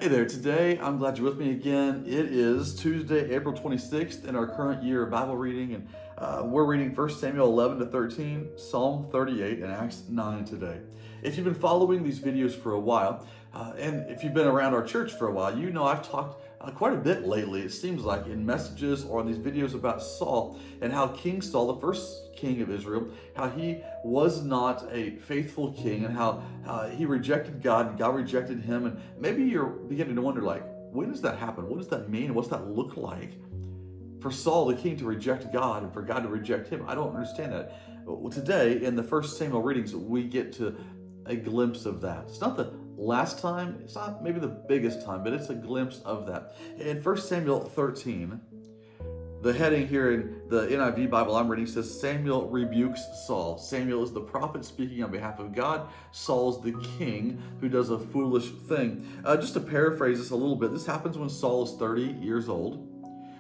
Hey there, today I'm glad you're with me again. It is Tuesday, April 26th in our current year of Bible reading, and we're reading 1 Samuel 11 to 13, Psalm 38, and Acts 9 today. If you've been following these videos for a while, and if you've been around our church for a while, you know I've talked quite a bit lately, it seems like, in messages or on these videos about Saul and how King Saul, the first king of Israel, how he was not a faithful king and how he rejected God and God rejected him. And maybe you're beginning to wonder, like, when does that happen? What does that mean? What's that look like for Saul, the king, to reject God and for God to reject him? I don't understand that. Well, today, in the first Samuel readings, we get to a glimpse of that. It's not the last time, it's not maybe the biggest time, but it's a glimpse of that. In 1 Samuel 13, the heading here in the NIV Bible I'm reading says, Samuel rebukes Saul. Samuel is the prophet speaking on behalf of God. Saul's the king who does a foolish thing. Just to paraphrase this a little bit, this happens when Saul is 30 years old.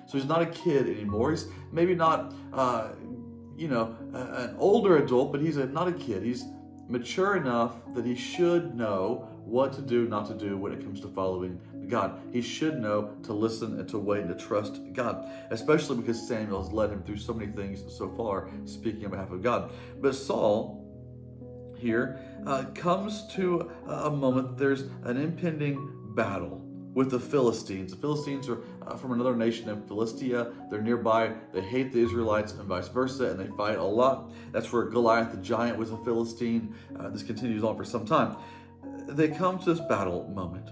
So he's not a kid anymore. He's maybe not, an older adult, but he's not a kid. He's mature enough that he should know what to do, not to do when it comes to following God. He should know to listen and to wait and to trust God, especially because Samuel has led him through so many things so far, speaking on behalf of God. But Saul here comes to a moment, there's an impending battle with the Philistines. The Philistines are from another nation named Philistia. They're nearby. They hate the Israelites and vice versa, and they fight a lot. That's where Goliath the giant was a Philistine. This continues on for some time. They come to this battle moment.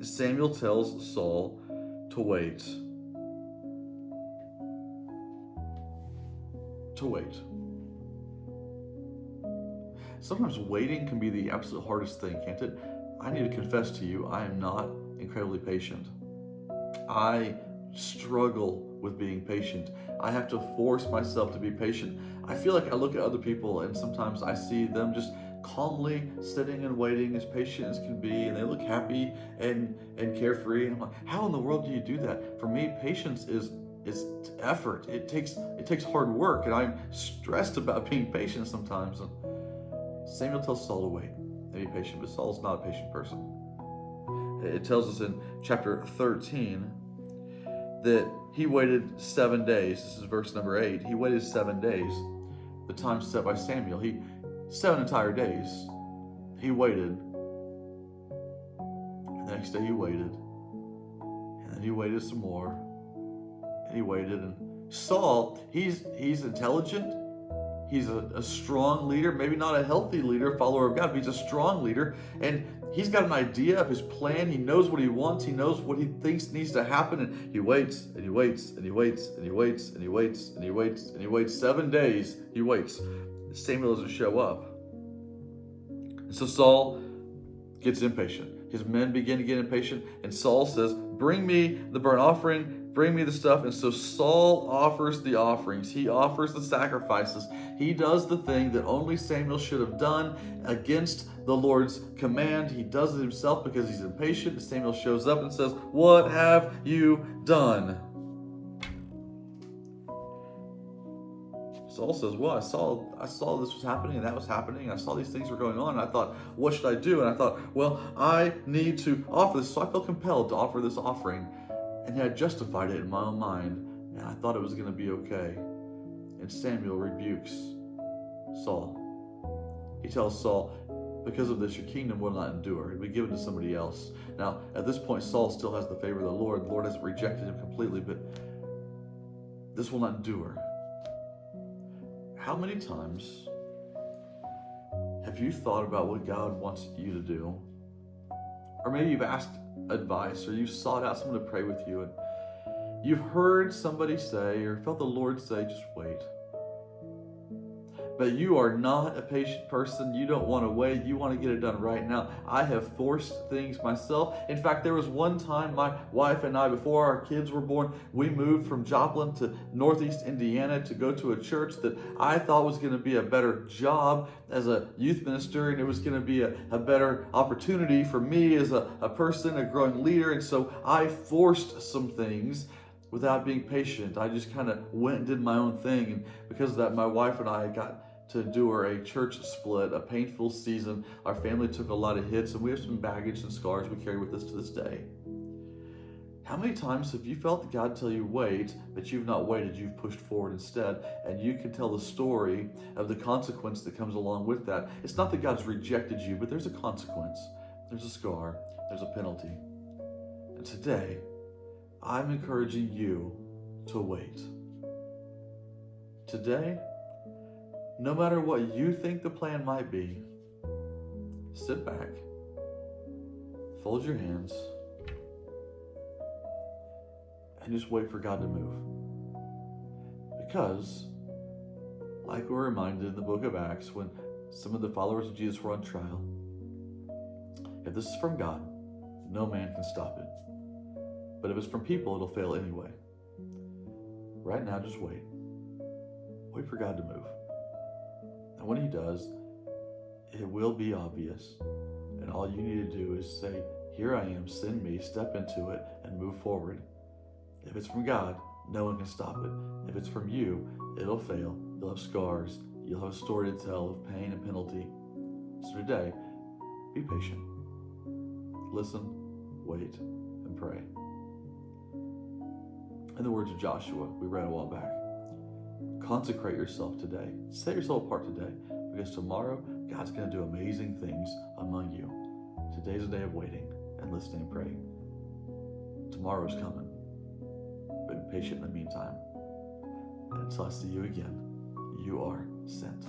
Samuel tells Saul to wait. To wait. Sometimes waiting can be the absolute hardest thing, can't it? I need to confess to you, I am not incredibly patient. I struggle with being patient. I have to force myself to be patient. I feel like I look at other people and sometimes I see them just calmly sitting and waiting, as patient as can be, and they look happy and carefree. And I'm like, how in the world do you do that? For me, patience is effort. It takes hard work, and I'm stressed about being patient sometimes. And Samuel tells Saul to wait and be patient, but Saul's not a patient person. It tells us in chapter 13 that he waited 7 days. This is verse number 8. He waited 7 days, the time set by Samuel. 7 entire days he waited. And the next day he waited. And then he waited some more. And he waited. And Saul, he's intelligent. He's a strong leader, maybe not a healthy leader, follower of God, but he's a strong leader. And he's got an idea of his plan. He knows what he wants. He knows what he thinks needs to happen. And he waits, and he waits, and he waits, and he waits, and he waits, and he waits, and he waits. 7 days he waits. Samuel doesn't show up. And so Saul gets impatient. His men begin to get impatient. And Saul says, bring me the burnt offering, bring me the stuff. And so Saul offers the offerings. He offers the sacrifices. He does the thing that only Samuel should have done against the Lord's command. He does it himself because he's impatient. And Samuel shows up and says, what have you done? Saul says, well, I saw this was happening and that was happening. I saw these things were going on. And I thought, what should I do? And I thought, well, I need to offer this. So I felt compelled to offer this offering. And I justified it in my own mind. And I thought it was going to be okay. And Samuel rebukes Saul. He tells Saul, because of this, your kingdom will not endure. It'll be given to somebody else. Now, at this point, Saul still has the favor of the Lord. The Lord hasn't rejected him completely, but this will not endure. How many times have you thought about what God wants you to do? Or maybe you've asked advice, or you've sought out someone to pray with you, and you've heard somebody say, or felt the Lord say, just wait. But you are not a patient person. You don't want to wait. You want to get it done right now. I have forced things myself. In fact, there was one time my wife and I, before our kids were born, we moved from Joplin to Northeast Indiana to go to a church that I thought was going to be a better job as a youth minister, and it was going to be a better opportunity for me as a person, a growing leader. And so I forced some things without being patient. I just kind of went and did my own thing. And because of that, my wife and I got to endure a church split, a painful season. Our family took a lot of hits, and we have some baggage and scars we carry with us to this day. How many times have you felt God tell you wait, but you've not waited, you've pushed forward instead, and you can tell the story of the consequence that comes along with that. It's not that God's rejected you, but there's a consequence. There's a scar. There's a penalty. And today, I'm encouraging you to wait. Today, no matter what you think the plan might be, sit back, fold your hands, and just wait for God to move. Because, like we're reminded in the book of Acts, when some of the followers of Jesus were on trial, if this is from God, no man can stop it. But if it's from people, it'll fail anyway. Right now, just wait. Wait for God to move. And when he does, it will be obvious. And all you need to do is say, here I am, send me, step into it, and move forward. If it's from God, no one can stop it. If it's from you, it'll fail. You'll have scars. You'll have a story to tell of pain and penalty. So today, be patient. Listen, wait, and pray. In the words of Joshua, we read a while back, consecrate yourself today. Set yourself apart today, because tomorrow, God's going to do amazing things among you. Today's a day of waiting and listening and praying. Tomorrow's coming. But be patient in the meantime. And until I see you again, you are sent.